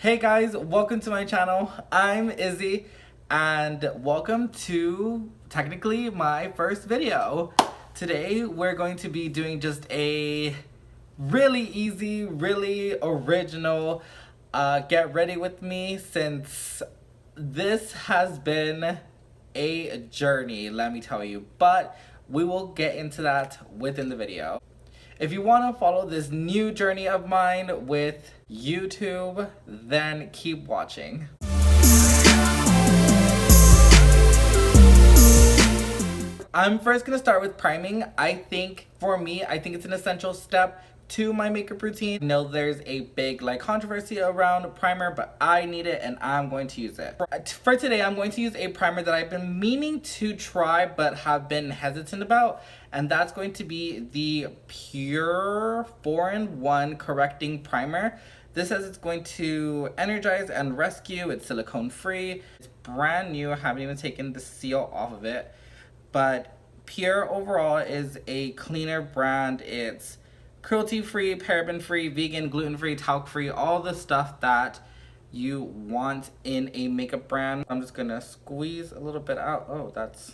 Hey guys, welcome to my channel. I'm Izzy and welcome to technically my first video. Today we're going to be doing just a really easy, really original get ready with me, since this has been a journey, let me tell you, but we will get into that within the video. If you want to follow this new journey of mine with YouTube, then keep watching. I'm first going to start with priming. I think it's an essential step to my makeup routine. I know there's a big controversy around primer, but I need it and I'm going to use it. For today, I'm going to use a primer that I've been meaning to try but have been hesitant about, and that's going to be the Pure 4-in-1 Correcting Primer. This says it's going to energize and rescue. It's silicone free. It's brand new. I haven't even taken the seal off of it. But Pure overall is a cleaner brand. It's cruelty-free, paraben-free, vegan, gluten-free, talc-free, all the stuff that you want in a makeup brand. I'm just gonna squeeze a little bit out. Oh, it's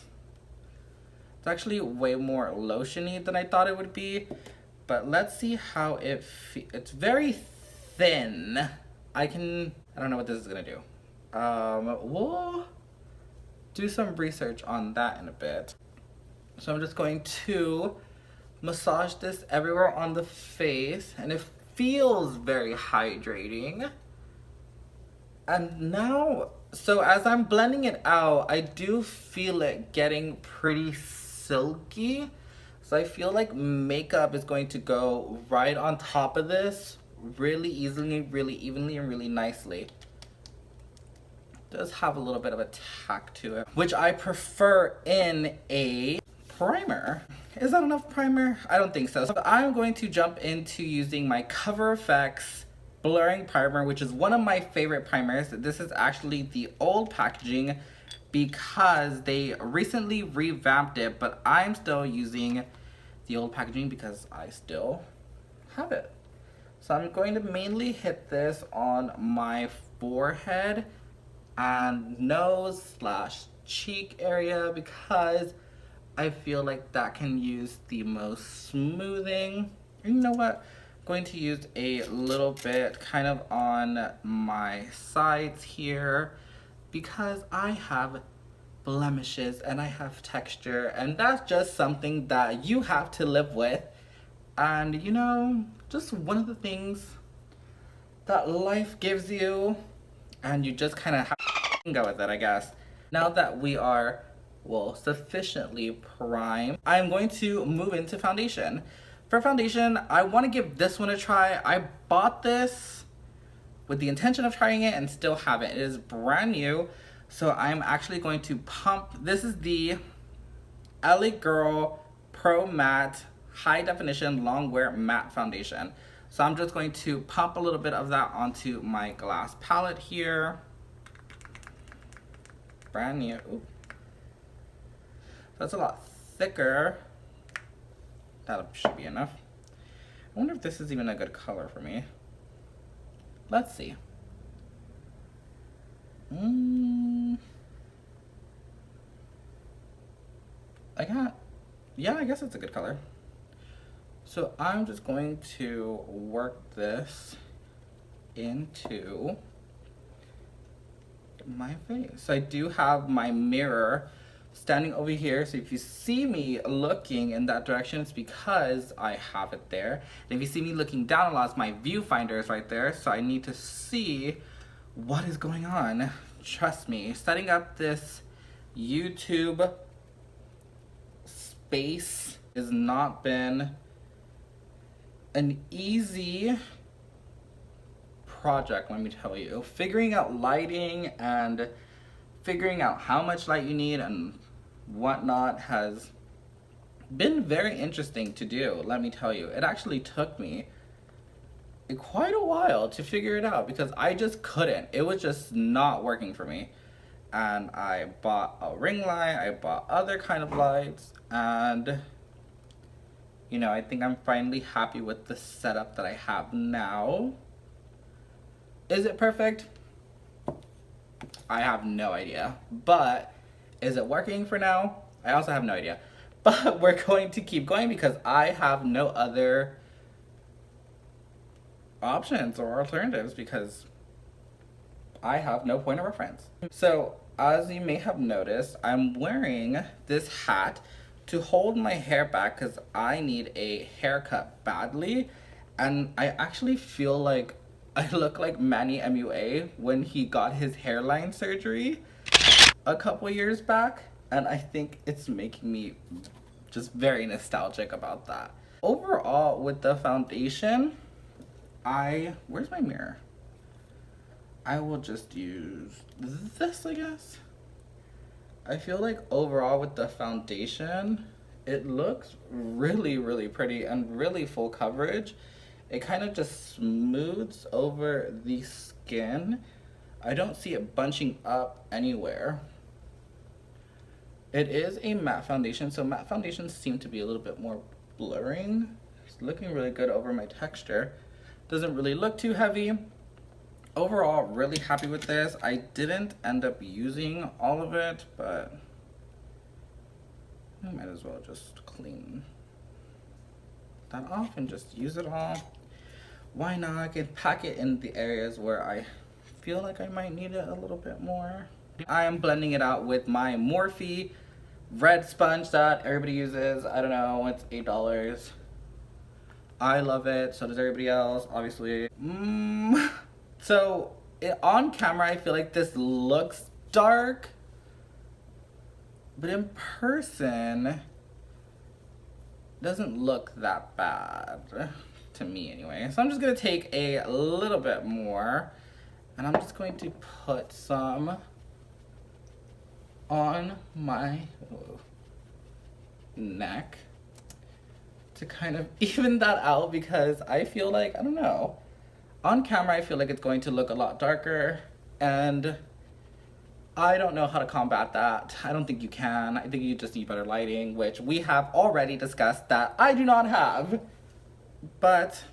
actually way more lotiony than I thought it would be. But let's see how it's very thin. I don't know what this is gonna do. We'll do some research on that in a bit. So I'm just going to massage this everywhere on the face, and it feels very hydrating. And now, so as I'm blending it out, I do feel it getting pretty silky. So I feel like makeup is going to go right on top of this really easily, really evenly, and really nicely. It does have a little bit of a tack to it, which I prefer in a primer. Is that enough primer? I don't think so. So I'm going to jump into using my Cover FX Blurring Primer, which is one of my favorite primers. This is actually the old packaging because they recently revamped it, but I'm still using the old packaging because I still have it. So I'm going to mainly hit this on my forehead and nose/cheek area because I feel like that can use the most smoothing. And you know what? I'm going to use a little bit kind of on my sides here because I have blemishes and I have texture, and that's just something that you have to live with. And you know, just one of the things that life gives you, and you just kind of have to go with it, I guess. Now that we are sufficiently primed, I'm going to move into foundation. For foundation, I want to give this one a try. I bought this with the intention of trying it and still haven't. It is brand new, so I'm actually going to pump. This is the LA Girl Pro Matte High Definition Long Wear Matte Foundation. So I'm just going to pump a little bit of that onto my glass palette here. Brand new. Ooh. That's a lot thicker. That should be enough. I wonder if this is even a good color for me. Let's see. Yeah, I guess it's a good color. So I'm just going to work this into my face. I do have my mirror standing over here, so if you see me looking in that direction, it's because I have it there. And if you see me looking down a lot, it's my viewfinder is right there, so I need to see what is going on. Trust me, setting up this YouTube space has not been an easy project, let me tell you. Figuring out lighting and figuring out how much light you need and whatnot has been very interesting to do, let me tell you. It actually took me quite a while to figure it out because I just couldn't. It was just not working for me. And I bought a ring light, I bought other kind of lights, and you know, I think I'm finally happy with the setup that I have now. Is it perfect? I have no idea. But is it working for now? I also have no idea. But we're going to keep going because I have no other options or alternatives because I have no point of reference. So as you may have noticed, I'm wearing this hat to hold my hair back because I need a haircut badly. And I actually feel like I look like Manny MUA when he got his hairline surgery a couple years back. And I think it's making me just very nostalgic about that. Overall, with the foundation, where's my mirror? I will just use this, I guess. I feel like overall with the foundation, it looks really, really pretty and really full coverage. It kind of just smooths over the skin. I don't see it bunching up anywhere. It is a matte foundation, so matte foundations seem to be a little bit more blurring. It's looking really good over my texture. Doesn't really look too heavy. Overall, really happy with this. I didn't end up using all of it, but I might as well just clean that off and just use it all. Why not? I can pack it in the areas where I feel like I might need it a little bit more. I am blending it out with my Morphe red sponge that everybody uses. I don't know, it's $8. I love it, so does everybody else, obviously. So on camera, I feel like this looks dark, but in person, doesn't look that bad to me anyway. So I'm just gonna take a little bit more, and I'm just going to put some on my neck to kind of even that out because I feel like, I don't know, on camera I feel like it's going to look a lot darker and I don't know how to combat that. I don't think you can. I think you just need better lighting, which we have already discussed that I do not have. But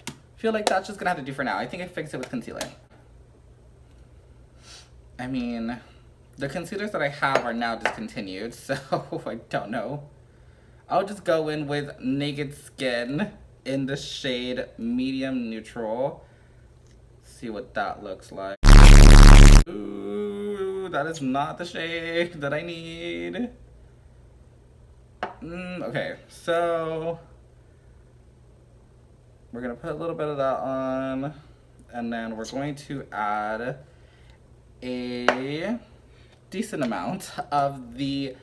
I feel like that's just gonna have to do for now. I think I fixed it with concealer. I mean, the concealers that I have are now discontinued, so I don't know. I'll just go in with Naked Skin in the shade Medium Neutral. See what that looks like. Ooh, that is not the shade that I need. Okay, so we're gonna put a little bit of that on, and then we're going to add a decent amount of the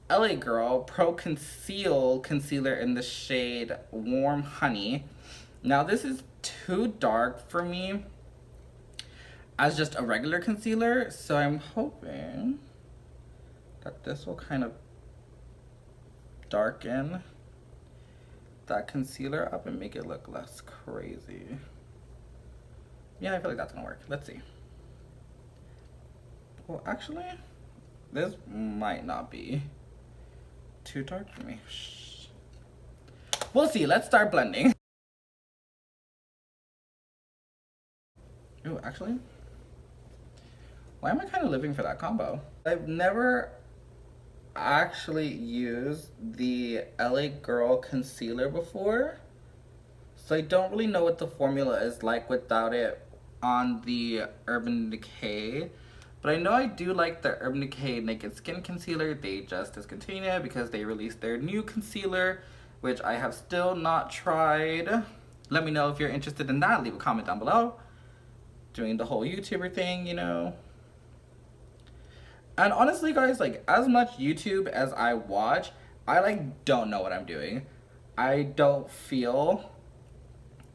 LA Girl Pro Conceal Concealer in the shade Warm Honey. Now this is too dark for me as just a regular concealer, so I'm hoping that this will kind of darken that concealer up and make it look less crazy. Yeah, I feel like that's gonna work. Let's see. Well, actually, this might not be too dark for me. Shh. We'll see. Let's start blending. Ooh, actually, why am I kind of living for that combo? I've never actually used the LA Girl concealer before, so I don't really know what the formula is like without it on the Urban Decay. But I know I do like the Urban Decay Naked Skin Concealer. They just discontinued it because they released their new concealer, which I have still not tried. Let me know if you're interested in that. Leave a comment down below. Doing the whole YouTuber thing, you know. And honestly, guys, like, as much YouTube as I watch, I, like, don't know what I'm doing. I don't feel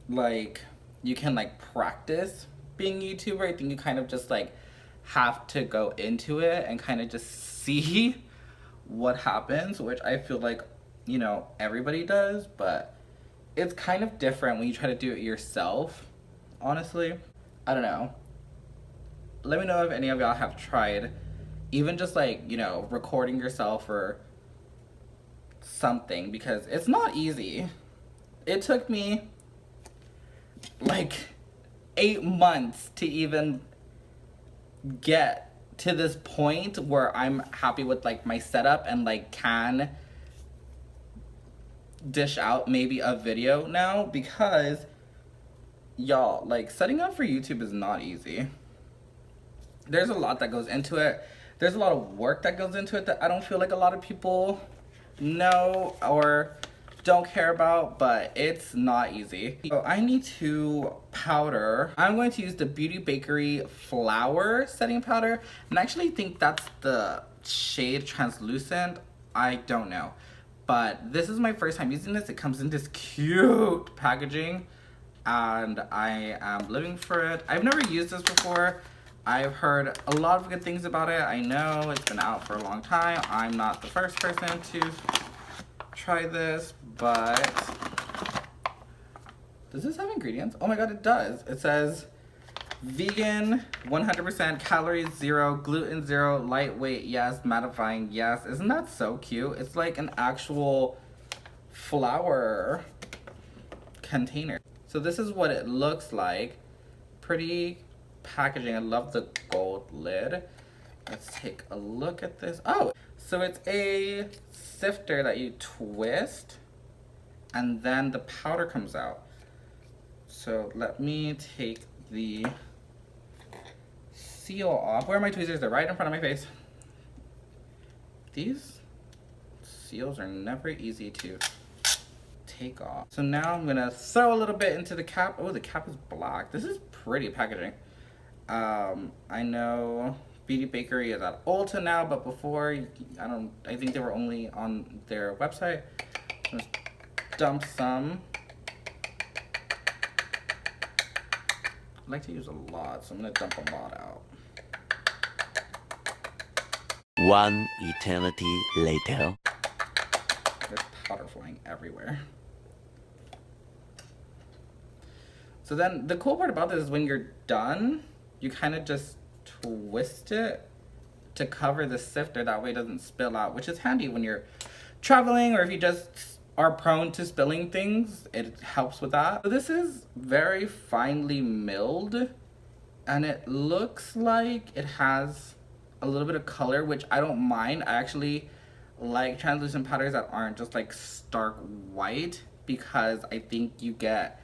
like you can, like, practice being a YouTuber. I think you kind of just, like, have to go into it and kind of just see what happens, which I feel like, you know, everybody does, but it's kind of different when you try to do it yourself, honestly. I don't know. Let me know if any of y'all have tried even just, like, you know, recording yourself or something, because it's not easy. It took me like 8 months to even get to this point where I'm happy with like my setup and like can dish out maybe a video now, because y'all, like, setting up for YouTube is not easy. There's a lot that goes into it. There's a lot of work that goes into it that I don't feel like a lot of people know or don't care about, but it's not easy. So I need to powder. I'm going to use the Beauty Bakerie Flower Setting Powder, and I actually think that's the shade Translucent. I don't know. But this is my first time using this. It comes in this cute packaging, and I am living for it. I've never used this before. I've heard a lot of good things about it. I know it's been out for a long time. I'm not the first person to try this, but does this have ingredients? Oh my god, it does. It says vegan, 100%, calories 0, gluten 0, lightweight, yes, mattifying, yes. Isn't that so cute? It's like an actual flower container. So this is what it looks like. Pretty packaging. I love the gold lid. Let's take a look at this. Oh, so it's a sifter that you twist and then the powder comes out. So let me take the seal off. Where are my tweezers? They're right in front of my face. These seals are never easy to take off. So now I'm gonna throw a little bit into the cap. Oh, the cap is black. This is pretty packaging. I know Beauty Bakerie is at Ulta now, but before, I think they were only on their website. Just dump some. I like to use a lot, so I'm gonna dump a lot out. One eternity later. There's powder flying everywhere. So then the cool part about this is when you're done, you kind of just twist it to cover the sifter. That way it doesn't spill out, which is handy when you're traveling or if you just are prone to spilling things. It helps with that. So this is very finely milled, and it looks like it has a little bit of color, which I don't mind. I actually like translucent powders that aren't just like stark white, because I think you get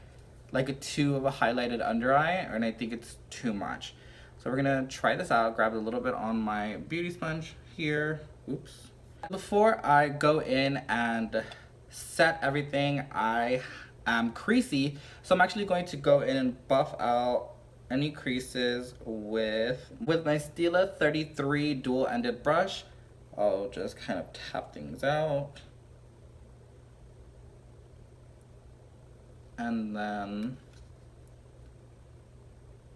like a too of a highlighted under eye, and I think it's too much. So we're gonna try this out. Grab a little bit on my beauty sponge here. Oops. Before I go in and set everything, I am creasy, so I'm actually going to go in and buff out any creases with my Stila 33 dual-ended brush. I'll just kind of tap things out. And then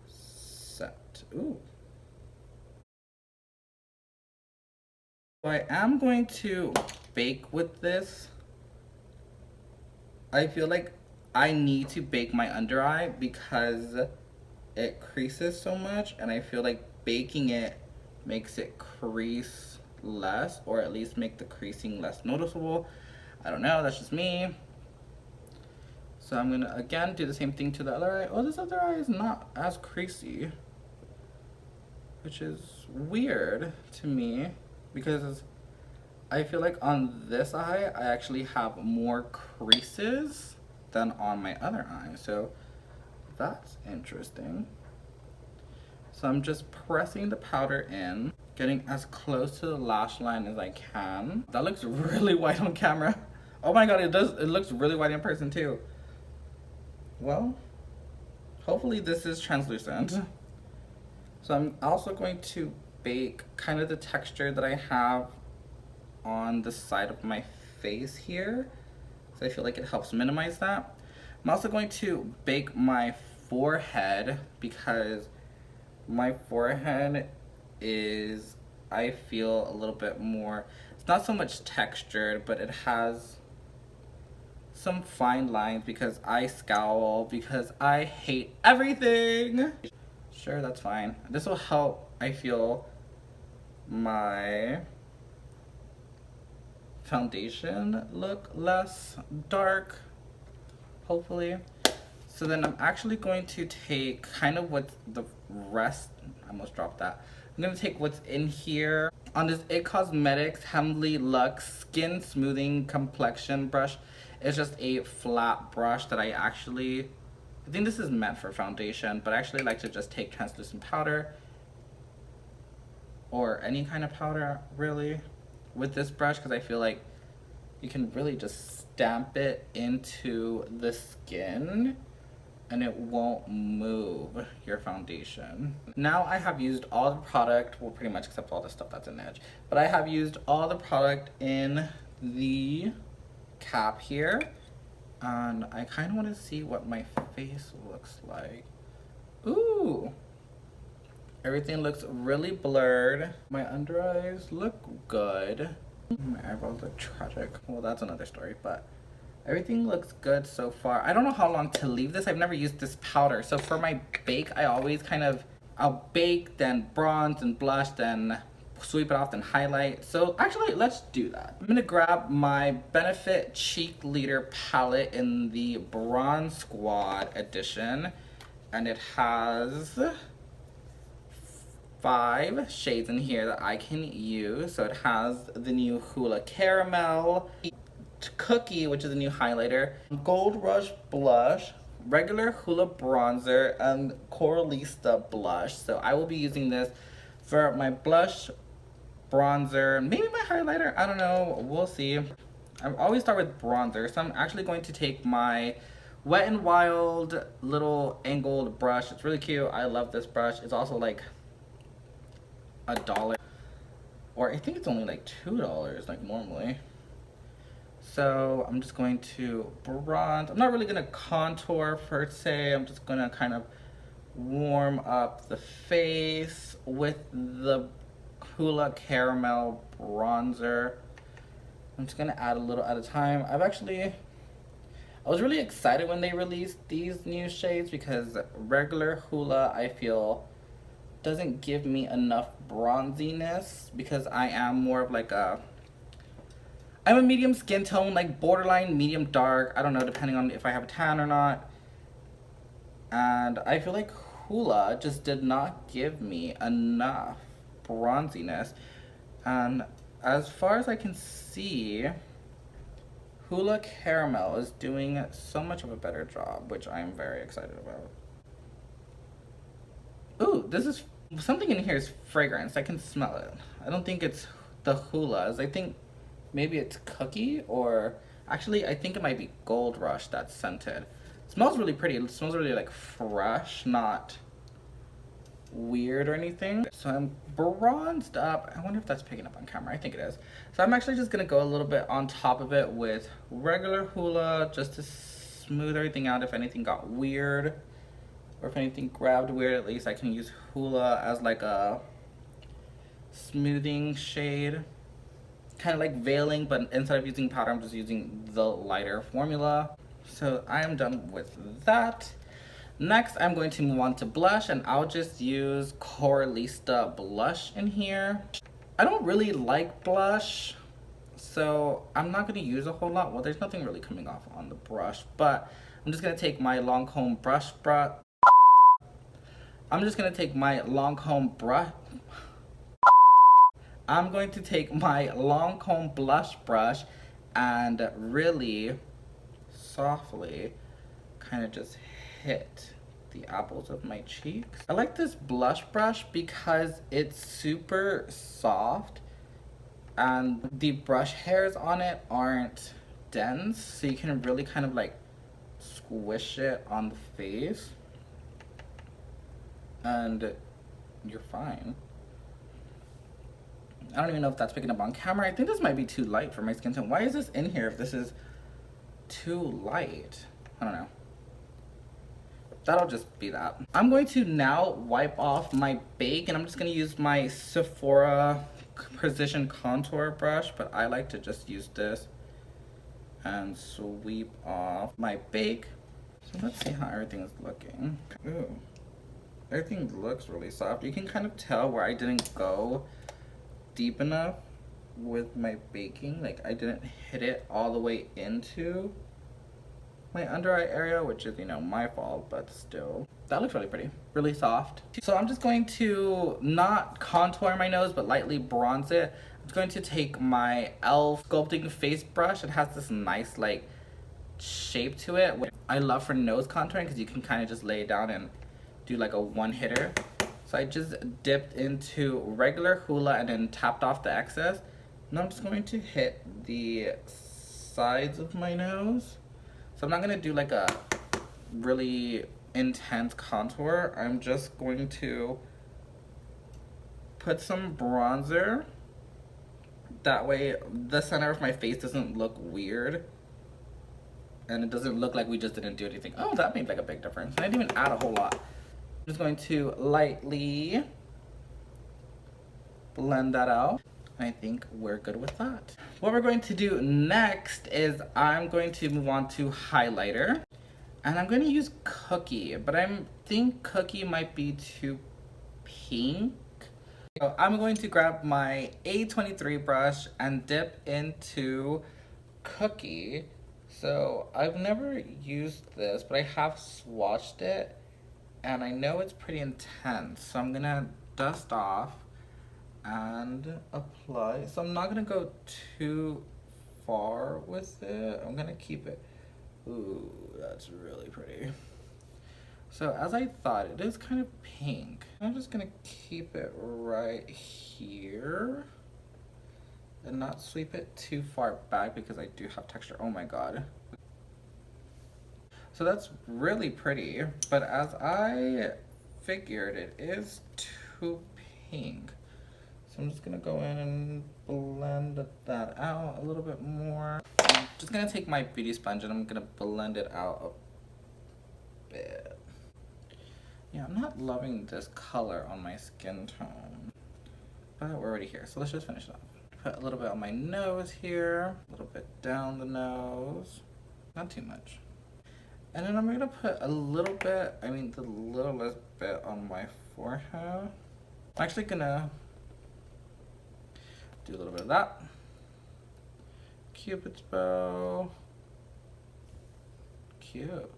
set. Ooh. So I am going to bake with this. I feel like I need to bake my under eye because it creases so much, and I feel like baking it makes it crease less, or at least make the creasing less noticeable. I don't know, that's just me. So I'm gonna again do the same thing to the other eye. Oh, this other eye is not as creasy, which is weird to me, because I feel like on this eye I actually have more creases than on my other eye. So that's interesting. So I'm just pressing the powder in, getting as close to the lash line as I can. That looks really white on camera. Oh my god, it does. It looks really white in person too. Well, hopefully this is translucent. So I'm also going to bake kind of the texture that I have on the side of my face here. So I feel like it helps minimize that. I'm also going to bake my forehead, because my forehead is, I feel, a little bit more, it's not so much textured, but it has some fine lines because I scowl, because I hate everything. Sure, that's fine. This will help, I feel, my foundation look less dark, hopefully. So then I'm actually going to take kind of what's the rest, I almost dropped that. I'm gonna take what's in here on this IT Cosmetics Hemley Luxe Skin Smoothing Complexion Brush. It's just a flat brush that I think this is meant for foundation, but I actually like to just take translucent powder or any kind of powder really with this brush, because I feel like you can really just stamp it into the skin and it won't move your foundation. Now I have used all the product, well pretty much except all the stuff that's in the edge, but I have used all the product in the cap here, and I kind of want to see what my face looks like. Ooh! Everything looks really blurred. My under eyes look good. My eyebrows look tragic. Well, that's another story, but everything looks good so far. I don't know how long to leave this. I've never used this powder. So for my bake, I always I'll bake, then bronze, and blush, then sweep it off, then highlight. So actually, let's do that. I'm gonna grab my Benefit Cheek Leader palette in the Bronze Squad edition. And it has 5 shades in here that I can use. So it has the new Hoola Caramel, Cookie, which is a new highlighter, Gold Rush blush, regular Hoola bronzer, and Coralista blush. So I will be using this for my blush, bronzer, maybe my highlighter, I don't know, we'll see. I always start with bronzer, so I'm actually going to take my Wet n Wild little angled brush. It's really cute. I love this brush. It's also like $1, or I think it's only like $2 like normally. So I'm just going to bronze. I'm not really gonna contour per se. I'm just gonna kind of warm up the face with the Hoola Caramel bronzer. I'm just gonna add a little at a time. I was really excited when they released these new shades because regular Hoola, I feel, doesn't give me enough bronziness because I am more of like I'm a medium skin tone, like borderline medium dark. I don't know, depending on if I have a tan or not. And I feel like Hoola just did not give me enough bronziness. And as far as I can see, Hoola Caramel is doing so much of a better job, which I am very excited about. Ooh, this is, something in here is fragrance. I can smell it. I don't think it's the Hoolas. I think maybe it's Cookie, or actually I think it might be Gold Rush that's scented. It smells really pretty. It smells really like fresh, not weird or anything. So I'm bronzed up. I wonder if that's picking up on camera. I think it is. So I'm actually just gonna go a little bit on top of it with regular Hoola just to smooth everything out. If anything got weird or if anything grabbed weird, at least I can use Hoola as like a smoothing shade. Kind of like veiling, but instead of using powder, I'm just using the lighter formula. So I am done with that. Next, I'm going to move on to blush, and I'll just use Coralista blush in here. I don't really like blush, so I'm not going to use a whole lot. Well, there's nothing really coming off on the brush, but I'm just going to take my Lancome I'm going to take my Lancome blush brush and really softly kind of just hit the apples of my cheeks. I like this blush brush because it's super soft and the brush hairs on it aren't dense, so you can really kind of like squish it on the face and you're fine. I don't even know if that's picking up on camera. I think this might be too light for my skin tone. Why is this in here if this is too light? I don't know. That'll just be that. I'm going to now wipe off my bake, and I'm just gonna use my Sephora Precision Contour brush, but I like to just use this and sweep off my bake. So let's see how everything is looking. Ooh, everything looks really soft. You can kind of tell where I didn't go deep enough with my baking. Like I didn't hit it all the way into my under eye area, which is, you know, my fault, but still. That looks really pretty, really soft. So I'm just going to not contour my nose, but lightly bronze it. I'm going to take my e.l.f. sculpting face brush. It has this nice, like, shape to it. I love for nose contouring because you can kind of just lay it down and do like a one hitter. So I just dipped into regular Hoola and then tapped off the excess. Now I'm just going to hit the sides of my nose. So I'm not gonna do like a really intense contour. I'm just going to put some bronzer. That way the center of my face doesn't look weird. And it doesn't look like we just didn't do anything. Oh, that made like a big difference. I didn't even add a whole lot. I'm just going to lightly blend that out. I think we're good with that. What we're going to do next is I'm going to move on to highlighter. And I'm going to use Cookie, but I think Cookie might be too pink. So I'm going to grab my A23 brush and dip into Cookie. So I've never used this, but I have swatched it and I know it's pretty intense. So I'm gonna dust off and apply. So I'm not gonna go too far with it. I'm gonna keep it. Ooh, that's really pretty. So as I thought, it is kind of pink. I'm just gonna keep it right here and not sweep it too far back because I do have texture. Oh my god. So that's really pretty, but as I figured, it is too pink. So I'm just gonna go in and blend that out a little bit more. I'm just gonna take my beauty sponge and I'm gonna blend it out a bit. Yeah, I'm not loving this color on my skin tone, but we're already here, so let's just finish it off. Put a little bit on my nose here, a little bit down the nose, not too much. And then I'm gonna put a little bit, the littlest bit on my forehead. I'm actually gonna do a little bit of that. Cupid's bow. Cute.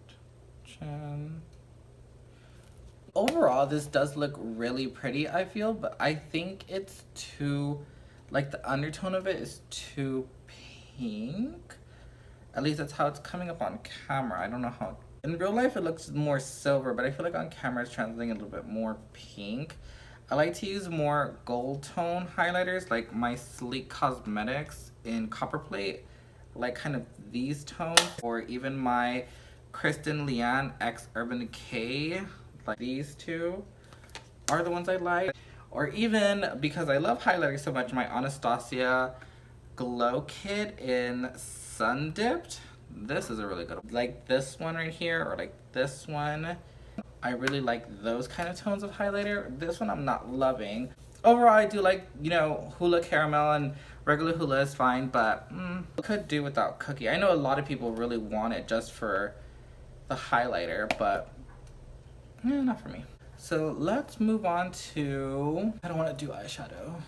Chin. Overall, this does look really pretty, I feel, but I think it's too, like the undertone of it is too pink. At least that's how it's coming up on camera. I don't know how, in real life it looks more silver, but I feel like on camera it's translating a little bit more pink. I like to use more gold tone highlighters, like my Sleek Cosmetics in Copper Plate, like kind of these tones, or even my Kristen Leanne X Urban Decay. Like these two are the ones I like. Or even, because I love highlighting so much, my Anastasia Glow Kit in Sun Dipped. This is a really good one. Like this one right here, or like this one. I really like those kind of tones of highlighter. This one I'm not loving. Overall, I do like, you know, Hoola Caramel and regular Hoola is fine, but could do without Cookie. I know a lot of people really want it just for the highlighter, but not for me. So let's move on to, I don't want to do eyeshadow.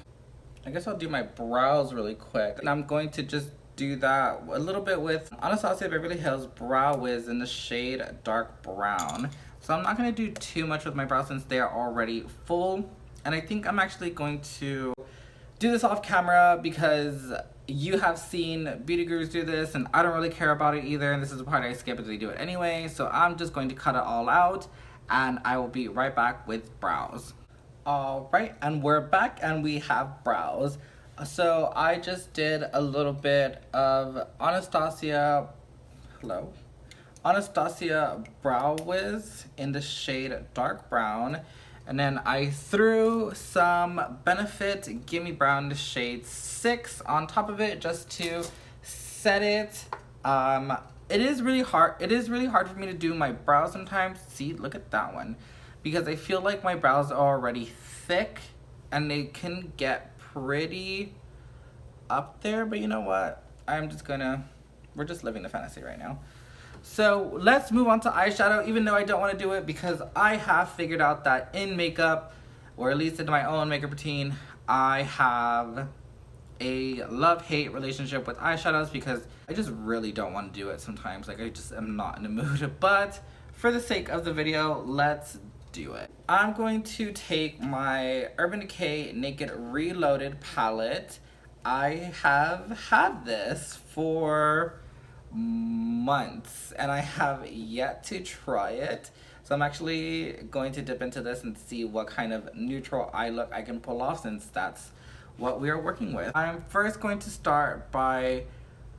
I guess I'll do my brows really quick. And I'm going to just do that a little bit with Anastasia Beverly Hills Brow Wiz in the shade Dark Brown. So I'm not going to do too much with my brows since they are already full. And I think I'm actually going to do this off camera because you have seen beauty gurus do this and I don't really care about it either. And this is the part I skip as they do it anyway. So I'm just going to cut it all out. And I will be right back with brows. All right, and we're back and we have brows. So I just did a little bit of Anastasia Brow Wiz in the shade Dark Brown. And then I threw some Benefit Gimme Brown in the shade 6 on top of it just to set it. It is really hard for me to do my brows sometimes. See, look at that one. Because I feel like my brows are already thick and they can get pretty up there. But you know what? We're just living the fantasy right now. So let's move on to eyeshadow, even though I don't want to do it because I have figured out that in makeup, or at least in my own makeup routine, I have a love-hate relationship with eyeshadows because I just really don't want to do it sometimes. Like, I just am not in the mood. But for the sake of the video, let's do it. I'm going to take my Urban Decay Naked Reloaded palette. I have had this for months and I have yet to try it. So I'm actually going to dip into this and see what kind of neutral eye look I can pull off, since that's what we are working with. I'm first going to start by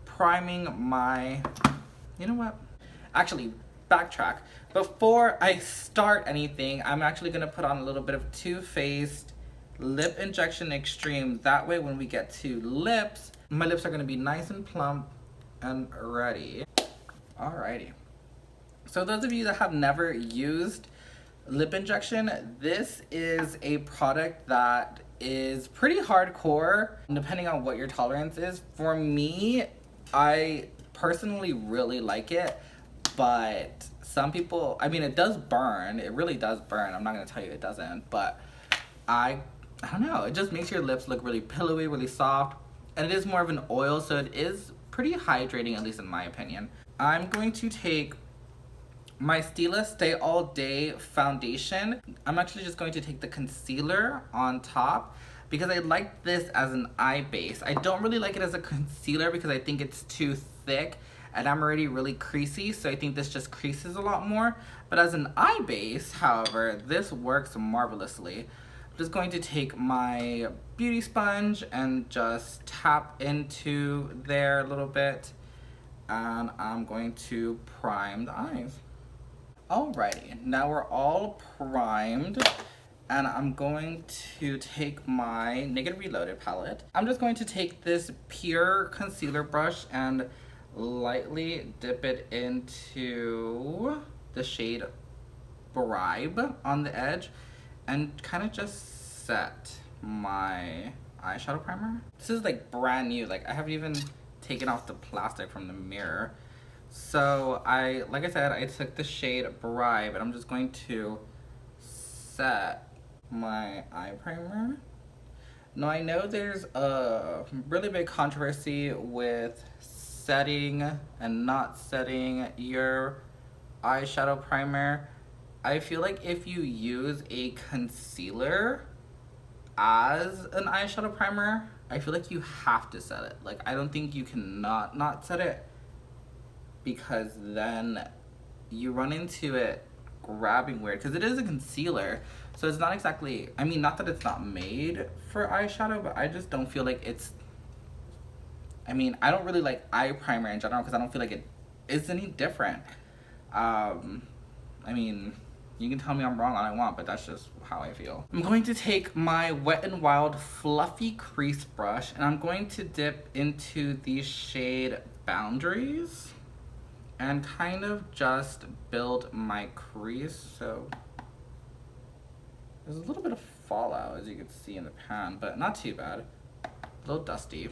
priming my, you know what? Actually, backtrack. Before I start anything, I'm actually gonna put on a little bit of Too Faced Lip Injection Extreme. That way when we get to lips, my lips are gonna be nice and plump and ready. Alrighty. So those of you that have never used lip injection, this is a product that is pretty hardcore depending on what your tolerance is. For me, I personally really like it, but some people, I mean, it does burn. It really does burn. I'm not gonna tell you it doesn't, but I don't know. It just makes your lips look really pillowy, really soft, and it is more of an oil, so it is pretty hydrating, at least in my opinion. I'm going to take my Stila Stay All Day foundation. I'm actually just going to take the concealer on top because I like this as an eye base. I don't really like it as a concealer because I think it's too thick and I'm already really creasy, so I think this just creases a lot more. But as an eye base, however, this works marvelously. I'm just going to take my beauty sponge and just tap into there a little bit, and I'm going to prime the eyes. Alrighty, now we're all primed, and I'm going to take my Naked Reloaded palette. I'm just going to take this pure concealer brush and lightly dip it into the shade Bribe on the edge and kind of just set my eyeshadow primer. This is like brand new, like I haven't even taken off the plastic from the mirror. So like I said, I took the shade Bribe and I'm just going to set my eye primer. Now I know there's a really big controversy with setting and not setting your eyeshadow primer. I feel like if you use a concealer as an eyeshadow primer, I feel like you have to set it. Like, I don't think you can not set it, because then you run into it grabbing weird, because it is a concealer, so it's not exactly, I mean, not that it's not made for eyeshadow, but I just don't feel like it's, I mean, I don't really like eye primer in general because I don't feel like it is any different. I mean, you can tell me I'm wrong all I want, but that's just how I feel. I'm going to take my Wet n Wild Fluffy Crease Brush and I'm going to dip into the shade Boundaries and kind of just build my crease. So there's a little bit of fallout, as you can see in the pan, but not too bad. A little dusty.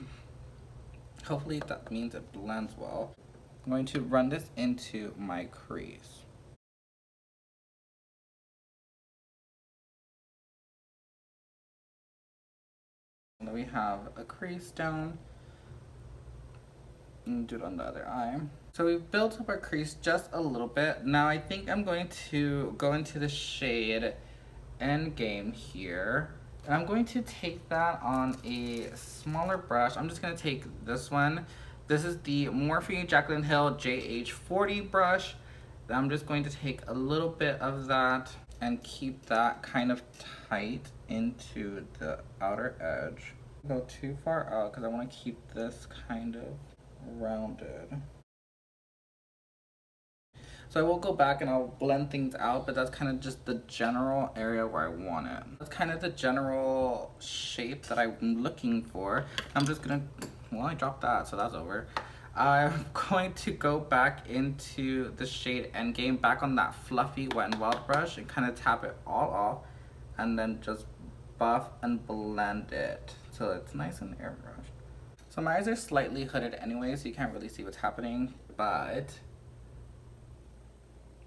Hopefully that means it blends well. I'm going to run this into my crease. And then we have a crease down. And do it on the other eye. So we've built up our crease just a little bit. Now I think I'm going to go into the shade Endgame here. And I'm going to take that on a smaller brush. I'm just going to take this one. This is the Morphe Jaclyn Hill JH40 brush. And I'm just going to take a little bit of that and keep that kind of tight into the outer edge. Don't go too far out because I want to keep this kind of rounded. So I will go back and I'll blend things out, but that's kind of just the general area where I want it. That's kind of the general shape that I'm looking for. I'm just gonna, well, I dropped that, so that's over. I'm going to go back into the shade Endgame, back on that fluffy Wet n Wild brush and kind of tap it all off and then just buff and blend it so it's nice and airbrushed. So my eyes are slightly hooded anyway, so you can't really see what's happening, but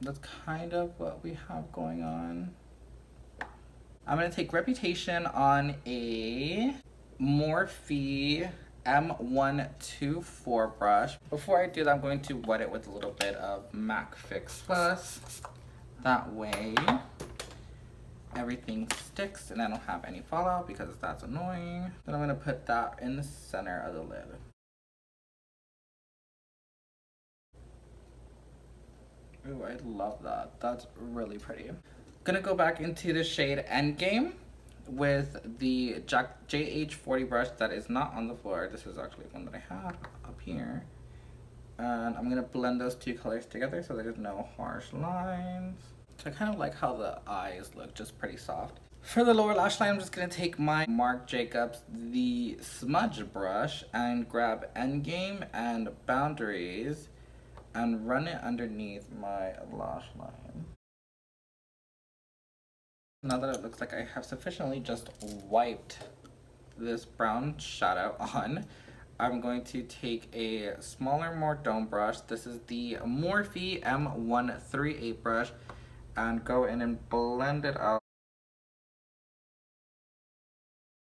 that's kind of what we have going on. I'm gonna take Reputation on a Morphe M124 brush. Before I do that, I'm going to wet it with a little bit of MAC Fix Plus. That way everything sticks and I don't have any fallout because that's annoying. Then I'm gonna put that in the center of the lid. Ooh, I love that. That's really pretty. Gonna go back into the shade Endgame with the JH40 brush that is not on the floor. This is actually one that I have up here. And I'm gonna blend those two colors together so there's no harsh lines. So I kind of like how the eyes look, just pretty soft. For the lower lash line, I'm just gonna take my Marc Jacobs, the smudge brush, and grab Endgame and Boundaries and run it underneath my lash line. Now that it looks like I have sufficiently just wiped this brown shadow on, I'm going to take a smaller, more dome brush. This is the Morphe M138 brush and go in and blend it out.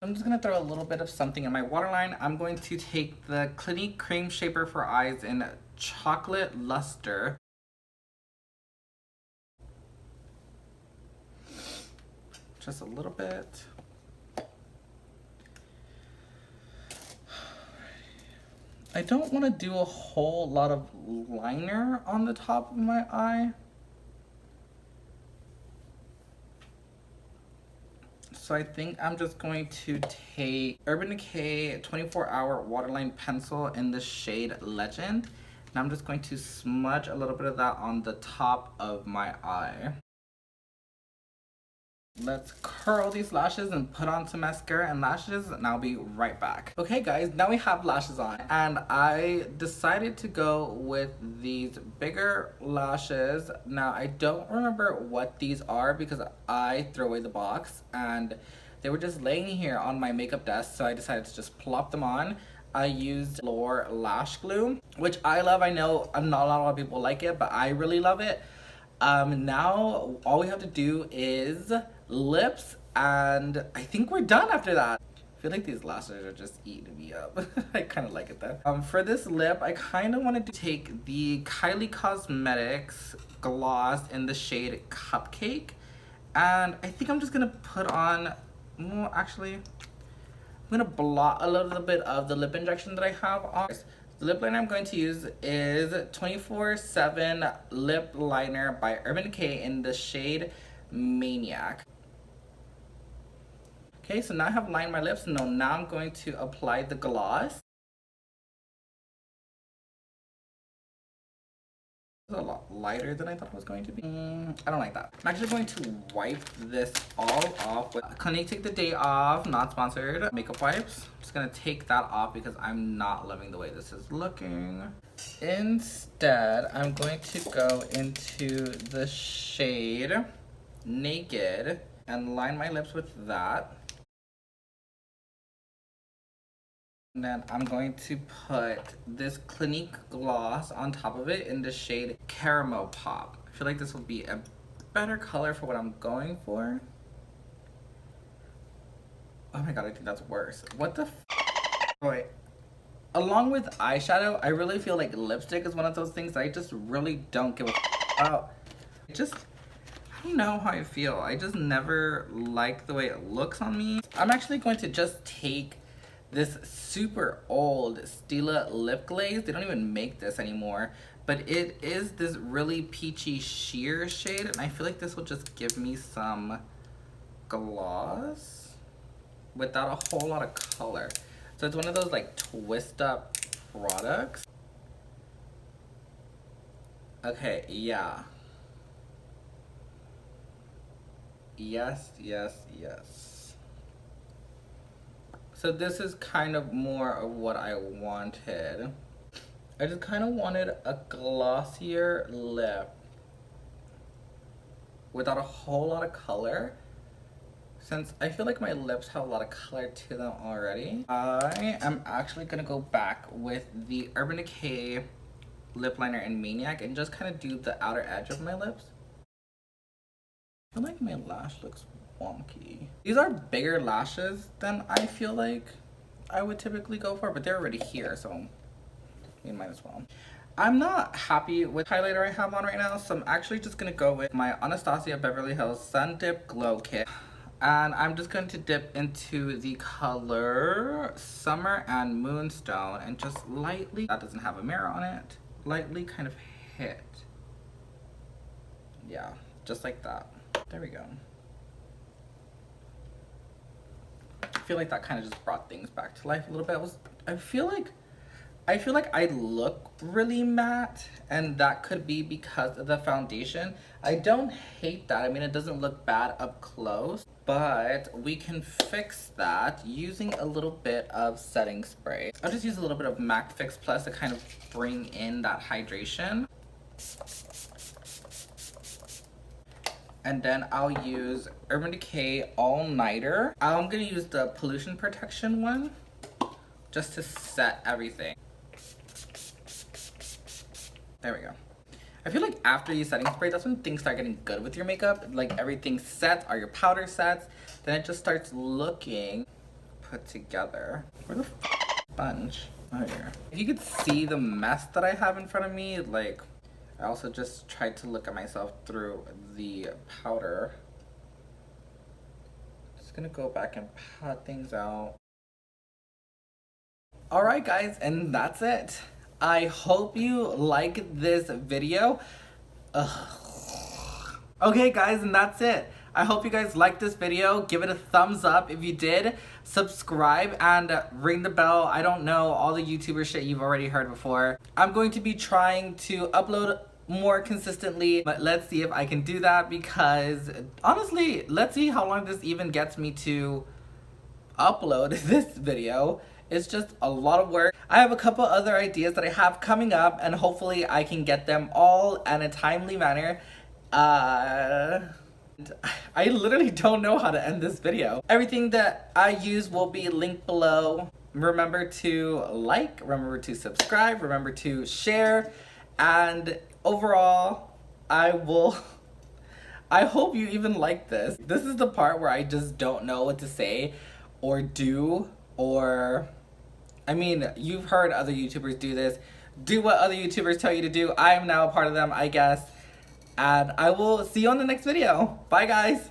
I'm just gonna throw a little bit of something in my waterline. I'm going to take the Clinique Cream Shaper for Eyes in Chocolate Luster. Just a little bit. I don't want to do a whole lot of liner on the top of my eye. So I think I'm just going to take Urban Decay 24-Hour Waterline Pencil in the shade Legend. And I'm just going to smudge a little bit of that on the top of my eye. Let's curl these lashes and put on some mascara and lashes, and I'll be right back. Okay guys, now we have lashes on and I decided to go with these bigger lashes. Now I don't remember what these are because I threw away the box and they were just laying here on my makeup desk, so I decided to just plop them on. I used L'Oreal Lash Glue, which I love. I know not a lot of people like it, but I really love it. Now all we have to do is lips, and I think we're done after that. I feel like these lashes are just eating me up. I kind of like it though. For this lip, I kind of wanted to take the Kylie Cosmetics gloss in the shade Cupcake, and I think I'm just gonna put on, well, actually, I'm gonna blot a little bit of the lip injection that I have on. The lip liner I'm going to use is 24/7 Lip Liner by Urban Decay in the shade Maniac. Okay, so now I have lined my lips. Now I'm going to apply the gloss. It's a lot lighter than I thought it was going to be. I don't like that. I'm actually going to wipe this all off with Clinique Take the Day Off, not sponsored, makeup wipes. I'm just gonna take that off because I'm not loving the way this is looking. Instead, I'm going to go into the shade Naked and line my lips with that. And then I'm going to put this Clinique gloss on top of it in the shade Caramel Pop. I feel like this will be a better color for what I'm going for. Oh my god, I think that's worse. What the f? Wait. Along with eyeshadow, I really feel like lipstick is one of those things that I just really don't give a f about. I don't know how I feel. I just never like the way it looks on me. I'm actually going to just take this super old Stila lip glaze. They don't even make this anymore, but it is this really peachy sheer shade, and I feel like this will just give me some gloss without a whole lot of color. So it's one of those like twist up products. Okay, yeah. Yes, yes, yes. So this is kind of more of what I wanted. I just kind of wanted a glossier lip without a whole lot of color, since I feel like my lips have a lot of color to them already. I am actually gonna go back with the Urban Decay lip liner in Maniac and just kind of do the outer edge of my lips. I feel like my lash looks wonky. These are bigger lashes than I feel like I would typically go for, but they're already here, so we might as well. I'm not happy with highlighter I have on right now, so I'm actually just gonna go with my Anastasia Beverly Hills Sun Dip Glow Kit. And I'm just going to dip into the color Summer and Moonstone and just lightly, that doesn't have a mirror on it, lightly kind of hit. Yeah, just like that. There we go. I feel like that kind of just brought things back to life a little bit. I feel like I look really matte, and that could be because of the foundation. I don't hate that. I mean, it doesn't look bad up close, but we can fix that using a little bit of setting spray. I'll just use a little bit of MAC Fix Plus to kind of bring in that hydration. And then I'll use Urban Decay All Nighter. I'm gonna use the pollution protection one just to set everything. There we go. I feel like after you setting spray, that's when things start getting good with your makeup. Like everything sets, or your powder sets, then it just starts looking put together. Where the sponge? Oh, here. If you could see the mess that I have in front of me, like, I also just tried to look at myself through the powder. Just gonna go back and pat things out. Alright guys, and that's it. I hope you like this video. Okay guys, and that's it. I hope you guys liked this video. Give it a thumbs up if you did. Subscribe and ring the bell. I don't know, all the YouTuber shit you've already heard before. I'm going to be trying to upload more consistently, but let's see if I can do that, because honestly, let's see how long this even gets me to upload this video. It's just a lot of work. I have a couple other ideas that I have coming up, and hopefully I can get them all in a timely manner. I literally don't know how to end this video. Everything that I use will be linked below. Remember to like, remember to subscribe, remember to share, and overall, I hope you even like this. This is the part where I just don't know what to say or do, or, I mean, you've heard other YouTubers do this. Do what other YouTubers tell you to do. I am now a part of them, I guess. And I will see you on the next video. Bye, guys.